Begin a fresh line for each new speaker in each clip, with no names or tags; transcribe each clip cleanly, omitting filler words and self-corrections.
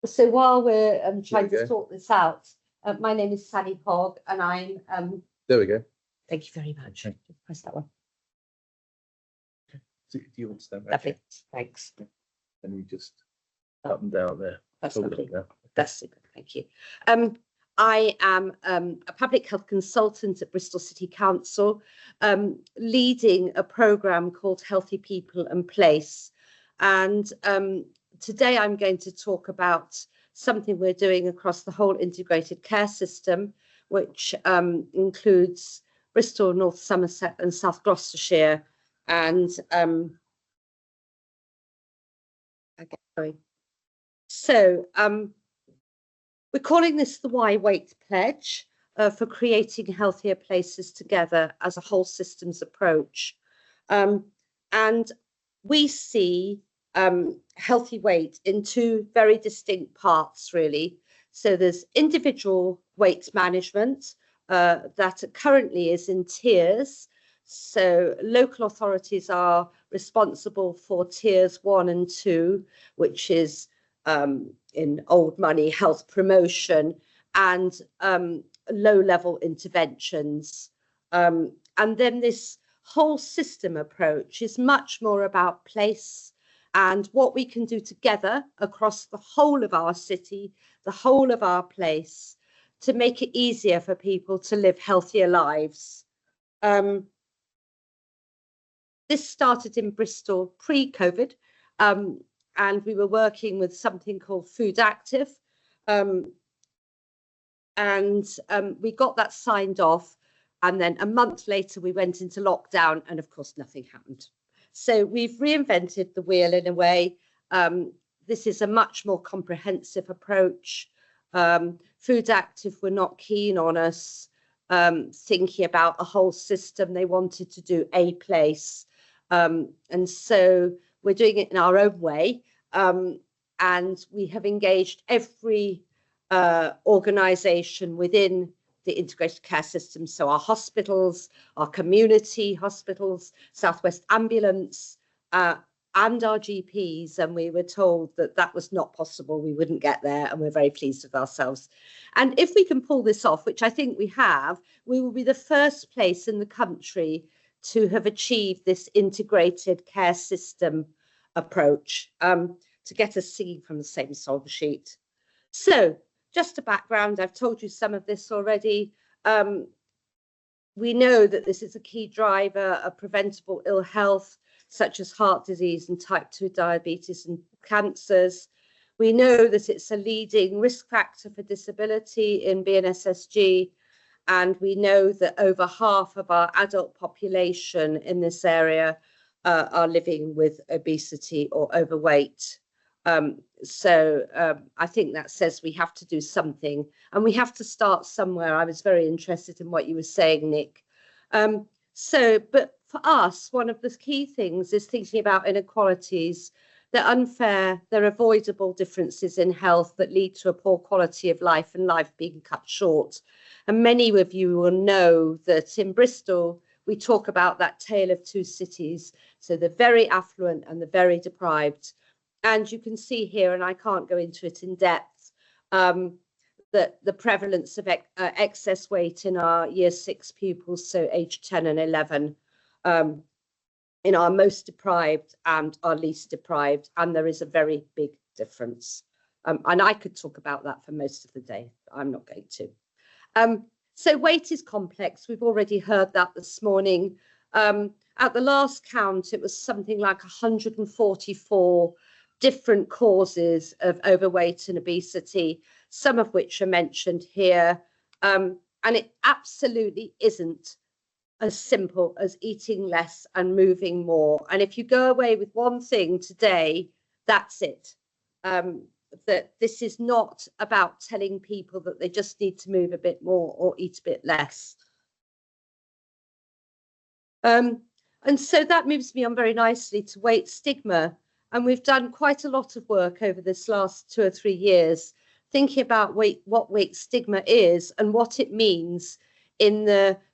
So while we're trying to sort this out, my name is Sally Hogg, and I'm.
There we go.
Thank you very much.
Okay.
Press that one.
Do you want to stand back?
Lovely.
Here?
Thanks.
And you just up and down there.
That's
Hold
lovely.
it up there.
That's super. Thank you. I am a public health consultant at Bristol City Council, leading a programme called Healthy People and Place. And today I'm going to talk about something we're doing across the whole integrated care system, which includes Bristol, North Somerset and South Gloucestershire. And so we're calling this the Why Wait Pledge for creating healthier places together as a whole systems approach. And we see healthy weight in two very distinct parts, really. So there's individual weight management that currently is in tiers. So local authorities are responsible for tiers 1 and 2, which is in old money health promotion and low-level interventions. And then this whole system approach is much more about place and what we can do together across the whole of our city, the whole of our place, to make it easier for people to live healthier lives. This started in Bristol pre-COVID, and we were working with something called Food Active, and we got that signed off, and then a month later we went into lockdown, and of course nothing happened. So we've reinvented the wheel in a way. This is a much more comprehensive approach. Food Active were not keen on us thinking about a whole system. They wanted to do a place, and so we're doing it in our own way, and we have engaged every organisation within the integrated care system. So our hospitals, our community hospitals, Southwest Ambulance, and our GPs. And we were told that that was not possible. We wouldn't get there. And we're very pleased with ourselves. And if we can pull this off, which I think we have, we will be the first place in the country to have achieved this integrated care system approach, to get us singing from the same song sheet. So just a background, I've told you some of this already. We know that this is a key driver of preventable ill health, such as heart disease and type 2 diabetes and cancers. We know that it's a leading risk factor for disability in BNSSG, and we know that over half of our adult population in this area are living with obesity or overweight. So I think that says we have to do something, and we have to start somewhere. I was very interested in what you were saying, Nick. But for us, one of the key things is thinking about inequalities. They're unfair, they're avoidable differences in health that lead to a poor quality of life and life being cut short. And many of you will know that in Bristol, we talk about that tale of two cities. So the very affluent and the very deprived. And you can see here, and I can't go into it in depth, that the prevalence of excess weight in our year 6 pupils, so age 10 and 11, in our most deprived and our least deprived, and there is a very big difference. And I could talk about that for most of the day, but I'm not going to. So weight is complex. We've already heard that this morning. At the last count, it was something like 144 different causes of overweight and obesity, some of which are mentioned here. And it absolutely isn't as simple as eating less and moving more. And if you go away with one thing today, that's it. That this is not about telling people that they just need to move a bit more or eat a bit less. And so that moves me on very nicely to weight stigma. And we've done quite a lot of work over this last 2 or 3 years thinking about what weight stigma is and what it means in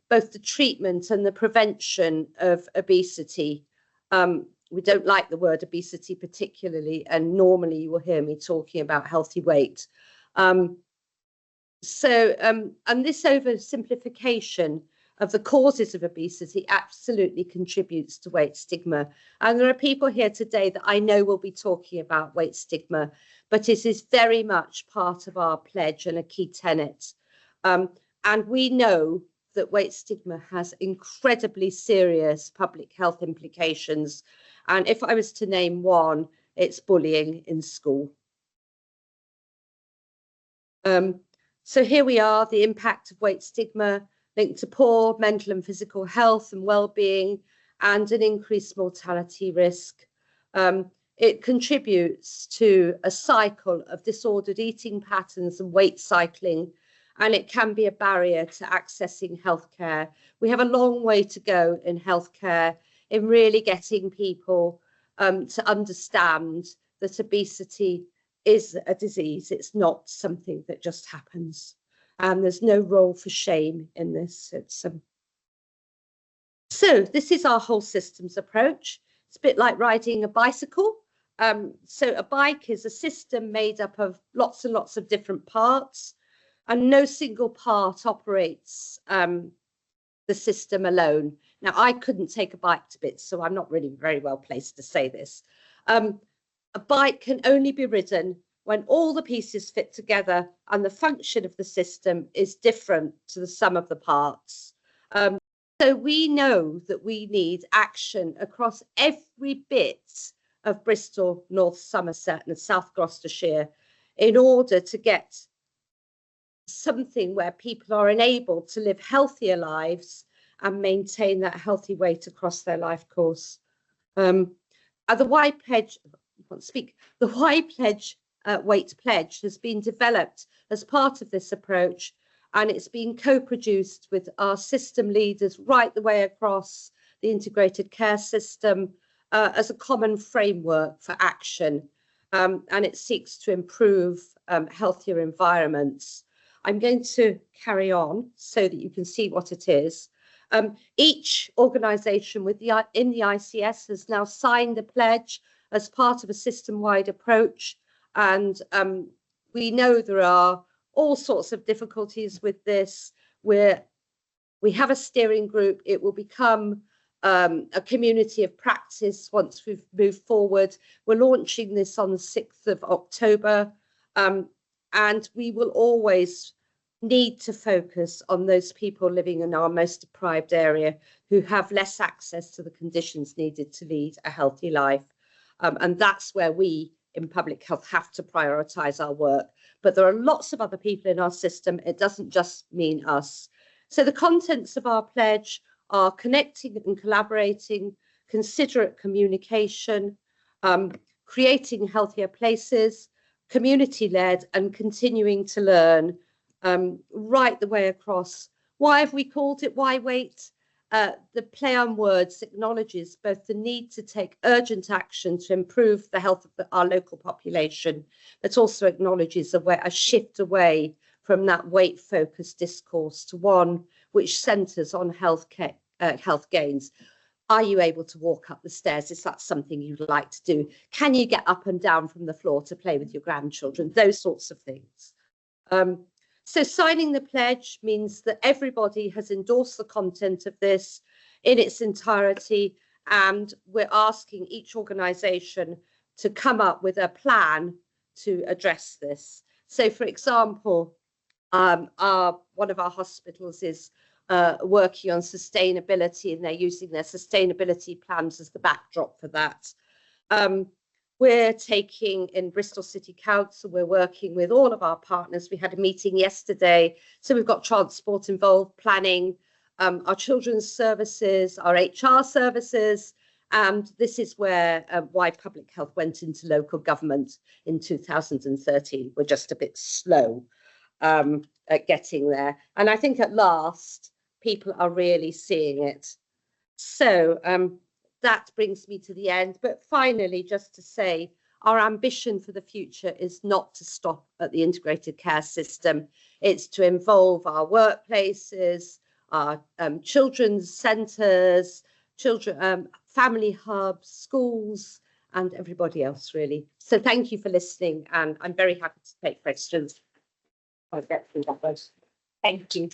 both the treatment and the prevention of obesity. we don't like the word obesity particularly, and normally you will hear me talking about healthy weight. And this oversimplification of the causes of obesity absolutely contributes to weight stigma. And there are people here today that I know will be talking about weight stigma, but it is very much part of our pledge and a key tenet. And we know that weight stigma has incredibly serious public health implications. And if I was to name one, it's bullying in school. So here we are, the impact of weight stigma linked to poor mental and physical health and well-being and an increased mortality risk. It contributes to a cycle of disordered eating patterns and weight cycling, and it can be a barrier to accessing healthcare. We have a long way to go in healthcare in really getting people to understand that obesity is a disease. It's not something that just happens. And there's no role for shame in this. So this is our whole systems approach. It's a bit like riding a bicycle. So a bike is a system made up of lots and lots of different parts, and no single part operates the system alone. Now, I couldn't take a bike to bits, so I'm not really very well placed to say this. A bike can only be ridden when all the pieces fit together and the function of the system is different to the sum of the parts. So we know that we need action across every bit of Bristol, North Somerset and South Gloucestershire in order to get something where people are enabled to live healthier lives and maintain that healthy weight across their life course. The Y Pledge, the Y Pledge weight pledge has been developed as part of this approach, and it's been co-produced with our system leaders right the way across the integrated care system as a common framework for action, and it seeks to improve healthier environments. I'm going to carry on so that you can see what it is. Each organisation in the ICS has now signed a pledge as part of a system-wide approach, and we know there are all sorts of difficulties with this. We have a steering group. It will become a community of practice once we've moved forward. We're launching this on the 6th of October, and we will always need to focus on those people living in our most deprived area who have less access to the conditions needed to lead a healthy life. And that's where we in public health have to prioritise our work. But there are lots of other people in our system. It doesn't just mean us. So the contents of our pledge are connecting and collaborating, considerate communication, creating healthier places, community-led, and continuing to learn right the way across. Why have we called it Why Wait? The play on words acknowledges both the need to take urgent action to improve the health of our local population, but also acknowledges a shift away from that weight-focused discourse to one which centres on health gains. Are you able to walk up the stairs? Is that something you'd like to do? Can you get up and down from the floor to play with your grandchildren? Those sorts of things. So signing the pledge means that everybody has endorsed the content of this in its entirety, and we're asking each organisation to come up with a plan to address this. So, for example, one of our hospitals is working on sustainability, and they're using their sustainability plans as the backdrop for that. We're taking in Bristol City Council, we're working with all of our partners. We had a meeting yesterday, so we've got transport involved, planning, our children's services, our HR services, and this is where why public health went into local government in 2013. We're just a bit slow at getting there. And I think at last, people are really seeing it. So that brings me to the end. But finally, just to say, our ambition for the future is not to stop at the integrated care system. It's to involve our workplaces, our children's centres, family hubs, schools, and everybody else, really. So thank you for listening, and I'm very happy to take questions. I'll get through that one. Thank you.